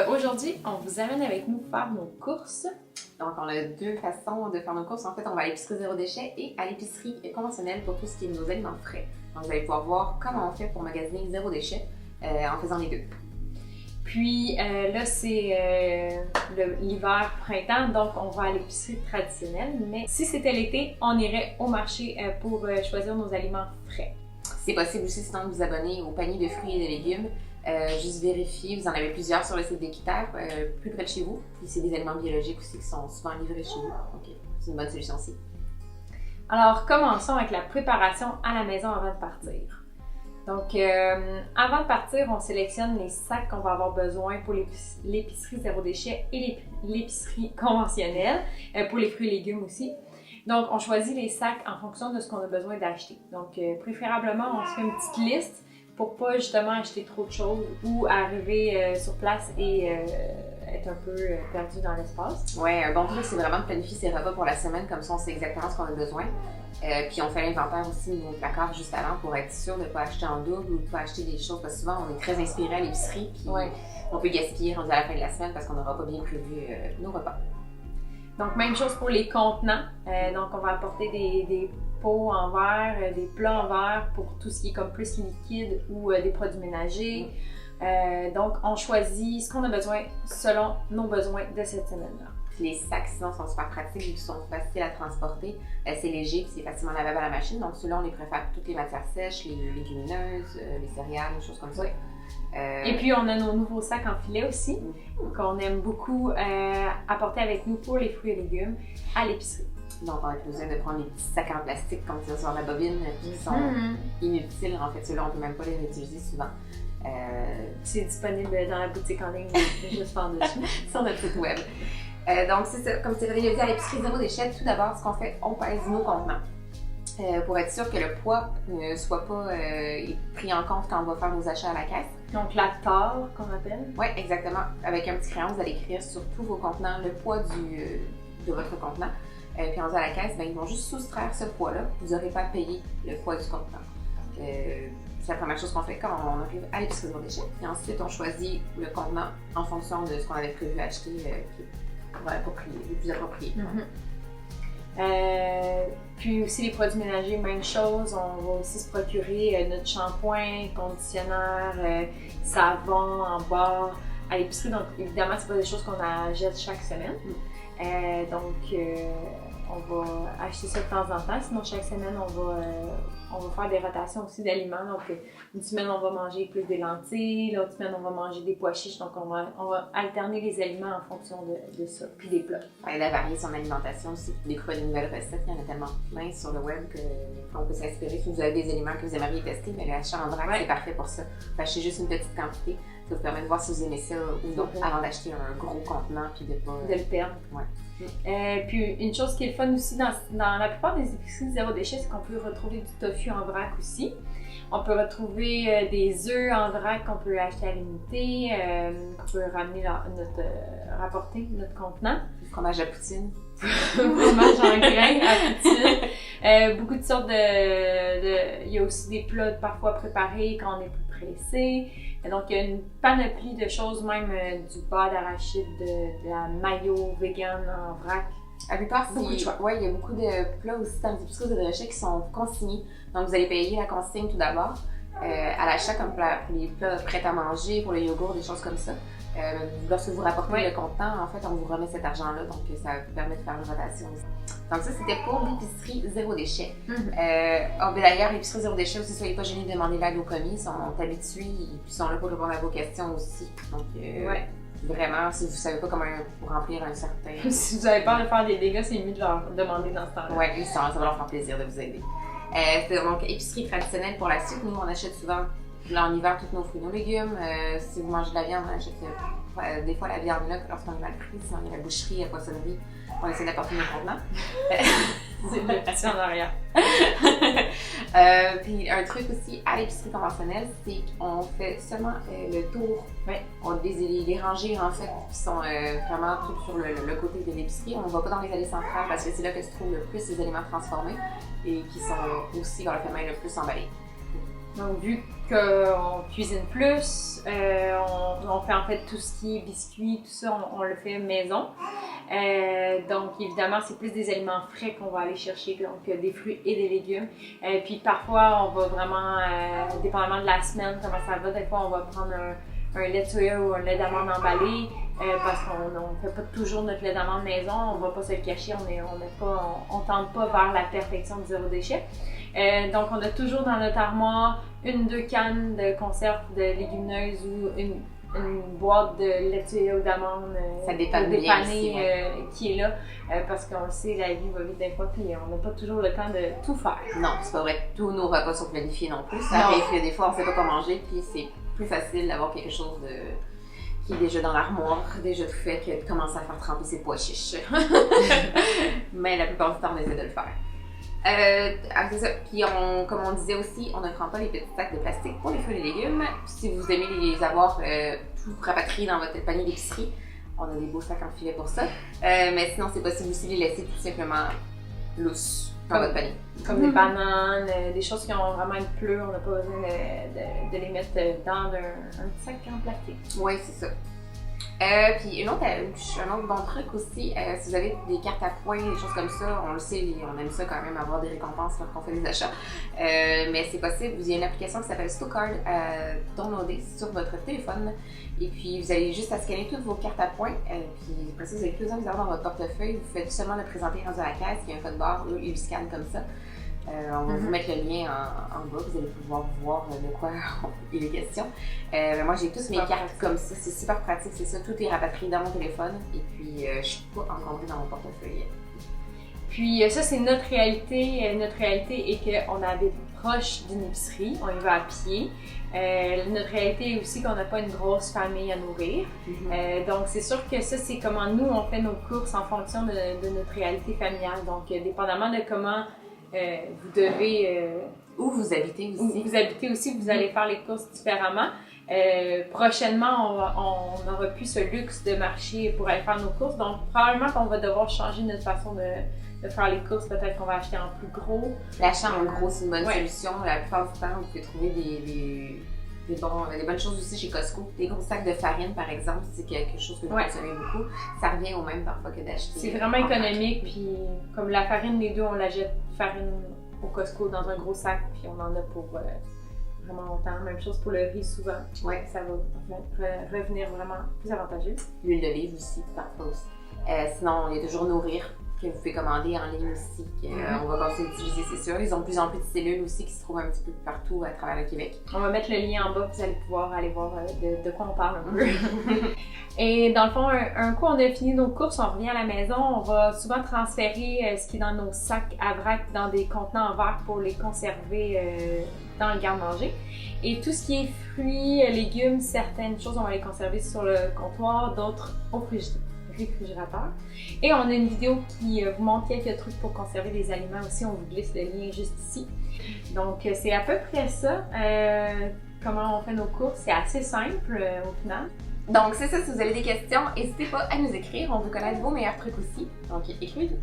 Aujourd'hui, on vous amène avec nous faire nos courses. Donc on a deux façons de faire nos courses. En fait, on va à l'épicerie zéro déchet et à l'épicerie conventionnelle pour tout ce qui est nos aliments frais. Donc vous allez pouvoir voir comment on fait pour magasiner zéro déchet en faisant les deux. Puis là, c'est l'hiver-printemps, donc on va à l'épicerie traditionnelle. Mais si c'était l'été, on irait au marché pour choisir nos aliments frais. C'est possible aussi sinon de vous abonner au panier de fruits et de légumes. Juste vérifier, vous en avez plusieurs sur le site d'Équiterre, plus près de chez vous. Puis c'est des aliments biologiques aussi qui sont souvent livrés chez vous. Donc c'est une bonne solution aussi. Alors commençons avec la préparation à la maison avant de partir. Donc avant de partir, on sélectionne les sacs qu'on va avoir besoin pour l'épicerie zéro déchet et l'épicerie conventionnelle, pour les fruits et légumes aussi. Donc on choisit les sacs en fonction de ce qu'on a besoin d'acheter. Donc préférablement, on se fait une petite liste pour pas justement acheter trop de choses ou arriver sur place et être un peu perdu dans l'espace. Ouais, un bon truc, c'est vraiment de planifier ses repas pour la semaine, comme ça on sait exactement ce qu'on a besoin. Puis on fait l'inventaire aussi de nos placards juste avant pour être sûr de ne pas acheter en double ou de ne pas acheter des choses, parce que souvent on est très inspiré à l'épicerie puis on peut gaspiller rendu à la fin de la semaine parce qu'on n'aura pas bien prévu nos repas. Donc même chose pour les contenants, donc on va apporter des pots en verre, des plats en verre pour tout ce qui est comme plus liquide ou des produits ménagers. Donc on choisit ce qu'on a besoin selon nos besoins de cette semaine-là. Les sacs sinon sont super pratiques, ils sont faciles à transporter, c'est léger puis c'est facilement lavable à la machine, donc ceux-là on les préfère toutes les matières sèches, les légumineuses, les céréales, des choses comme ça. Et puis on a nos nouveaux sacs en filet aussi, qu'on aime beaucoup apporter avec nous pour les fruits et légumes à l'épicerie. Donc on a besoin de prendre les petits sacs en plastique comme ça sur la bobine qui sont inutiles, en fait ceux-là on peut même pas les réutiliser souvent. C'est disponible dans la boutique en ligne, juste en dessous. Sur notre site web. Donc c'est ça, comme Cyril l'a dit, à l'épicerie zéro déchet, tout d'abord ce qu'on fait, on pèse nos contenants. Pour être sûr que le poids ne soit pas pris en compte quand on va faire nos achats à la caisse. Donc la tare qu'on appelle? Oui, exactement. Avec un petit crayon, vous allez écrire sur tous vos contenants le poids de votre contenant. Puis rendu à la caisse, ils vont juste soustraire ce poids-là. Vous n'aurez pas à payer le poids du contenant. C'est la première chose qu'on fait quand on arrive à l'épicerie zéro déchet. Et ensuite, on choisit le contenant en fonction de ce qu'on avait prévu acheter le plus approprié. Puis aussi les produits ménagers, même chose, on va aussi se procurer notre shampoing, conditionnaire, savon en barre à l'épicerie. Donc évidemment, c'est pas des choses qu'on achète chaque semaine. On va acheter ça de temps en temps. Sinon, chaque semaine, on va faire des rotations aussi d'aliments. Donc, une semaine, on va manger plus des lentilles. L'autre semaine, on va manger des pois chiches. Donc, on va alterner les aliments en fonction de ça. Puis des plats. Elle a varié son alimentation aussi. Découvrir de nouvelles recettes. Il y en a tellement plein sur le web qu'on peut s'inspirer. Si vous avez des aliments que vous aimeriez tester, mais l'achat en vrac, c'est parfait pour ça. Achetez juste une petite quantité. Ça vous permet de voir si vous aimez ça ou non avant d'acheter un gros contenant puis de pas... de le perdre. Puis une chose qui est le fun aussi dans la plupart des épiceries zéro déchet, c'est qu'on peut retrouver du tofu en vrac aussi. On peut retrouver des œufs en vrac qu'on peut acheter à l'unité, qu'on peut ramener rapporter notre contenant. Du fromage à poutine. Fromage en grains à poutine. Beaucoup de sortes il y a aussi des plats parfois préparés quand on est plus pressé. Donc, il y a une panoplie de choses, même du beurre d'arachide, de la mayo vegan en vrac. À la plupart, beaucoup de choix. Oui, il y a beaucoup de plats aussi dans les épiceries zéro déchet qui sont consignés. Donc, vous allez payer la consigne tout d'abord à l'achat, comme pour les plats prêts à manger, pour le yogourt, des choses comme ça. Lorsque vous rapportez le contenant, en fait, on vous remet cet argent-là, donc ça vous permet de faire une rotation aussi. Donc ça, c'était pour l'épicerie zéro déchet. D'ailleurs, l'épicerie zéro déchet aussi, soyez pas gênés de demander l'aide aux commis, ils sont habitués et puis sont là pour répondre à vos questions aussi. Donc vraiment, si vous savez pas comment remplir un certain... Si vous avez peur de faire des dégâts, c'est mieux de leur demander dans ce temps-là. Oui, ça va leur faire plaisir de vous aider. Donc, épicerie traditionnelle pour la suite, nous on achète souvent en hiver tous nos fruits, nos légumes. Si vous mangez de la viande, on achète des fois la viande là lorsqu'on est mal pris. Sinon, il y a la boucherie, la poissonnerie. On essaie d'apporter nos contenants. C'est le petit en arrière. Puis un truc aussi à l'épicerie conventionnelle, c'est qu'on fait seulement le tour. On les rangées en fait qui sont vraiment toutes sur le côté de l'épicerie. On ne va pas dans les allées centrales parce que c'est là que se trouvent le plus les aliments transformés et qui sont aussi dans le fait même le plus emballés. Donc, vu qu'on cuisine plus, on fait en fait tout ce qui est biscuits, tout ça, on le fait maison. Donc, évidemment, c'est plus des aliments frais qu'on va aller chercher, donc des fruits et des légumes. Puis parfois, on va vraiment, dépendamment de la semaine, comment ça va, des fois, on va prendre un lait de soya ou un lait d'amande emballé, parce qu'on ne fait pas toujours notre lait d'amande maison, on ne va pas se le cacher, on tente pas vers la perfection du zéro déchet. Donc, on a toujours dans notre armoire 1-2 cannes de conserve de légumineuses ou une boîte de lait de soya ou d'amande qui est là, parce qu'on le sait, la vie va vite des fois, puis on n'a pas toujours le temps de tout faire. Non, c'est pas vrai que tous nos repas sont planifiés non plus. Ça arrive que des fois, on ne sait pas quoi manger, puis c'est plus facile d'avoir quelque chose qui est déjà dans l'armoire, déjà tout fait, que de commencer à faire tremper ses pois chiches. Mais la plupart du temps, on essaie de le faire. Après ça, puis comme on disait aussi, on ne prend pas les petits sacs de plastique pour les fruits et les légumes. Si vous aimez les avoir tout rapatriés dans votre panier d'épicerie, on a des beaux sacs en filet pour ça. Mais sinon, c'est possible aussi de les laisser tout simplement lousses dans votre panier. Comme des bananes, des choses qui ont vraiment une pleure, on n'a pas besoin de les mettre dans un petit sac en plastique. Oui, c'est ça. Puis un autre bon truc aussi, si vous avez des cartes à points, des choses comme ça, on le sait, on aime ça quand même, avoir des récompenses lorsqu'on fait des achats. Mais c'est possible, il y a une application qui s'appelle Stocard downloadée sur votre téléphone. Et puis vous avez juste à scanner toutes vos cartes à points. Puis après ça, vous avez plus besoin de les avoir dans votre portefeuille. Vous faites seulement le présenter rendu à la caisse, il y a un code barre, il scanne comme ça. On va vous mettre le lien en bas, vous allez pouvoir voir de quoi il est question. Moi, j'ai tous mes cartes comme ça, c'est super pratique, c'est ça, tout est rapatrié dans mon téléphone et puis je suis pas encombrée dans mon portefeuille. Puis ça, c'est notre réalité. Notre réalité est qu'on habite proche d'une épicerie, on y va à pied. Notre réalité est aussi qu'on n'a pas une grosse famille à nourrir. Donc, c'est sûr que ça, c'est comment nous, on fait nos courses en fonction de notre réalité familiale. Donc, dépendamment de comment vous devez... où vous habitez aussi. Vous allez faire les courses différemment. Prochainement, on n'aura plus ce luxe de marcher pour aller faire nos courses. Donc, probablement qu'on va devoir changer notre façon de faire les courses. Peut-être qu'on va acheter en plus gros. L'achat en gros, c'est une bonne solution. La plupart du temps, vous pouvez trouver des bonnes choses aussi chez Costco. Des gros sacs de farine, par exemple, c'est quelque chose que vous consommez beaucoup. Ça revient au même parfois que d'acheter. C'est vraiment économique. Puis, comme la farine, les deux, on la jette farine au Costco dans un gros sac. Puis, on en a pour vraiment longtemps. Même chose pour le riz, souvent. Ouais. Ça va revenir vraiment plus avantageux. L'huile d'olive aussi, parfois aussi. Sinon, il y a toujours Nourrir, que vous pouvez commander en ligne aussi, qu'on va continuer d'utiliser, c'est sûr. Ils ont de plus en plus de cellules aussi qui se trouvent un petit peu partout à travers le Québec. On va mettre le lien en bas, vous allez pouvoir aller voir de quoi on parle un peu. Et dans le fond, un coup on a fini nos courses, on revient à la maison, on va souvent transférer ce qui est dans nos sacs à vrac dans des contenants en verre pour les conserver dans le garde-manger. Et tout ce qui est fruits, légumes, certaines choses, on va les conserver sur le comptoir, d'autres au réfrigérateur. Et on a une vidéo qui vous montre quelques trucs pour conserver des aliments aussi. On vous glisse le lien juste ici. Donc, c'est à peu près ça. Comment on fait nos courses. C'est assez simple au final. Donc, c'est ça. Si vous avez des questions, n'hésitez pas à nous écrire. On veut connaître vos meilleurs trucs aussi. Donc, écrivez-nous.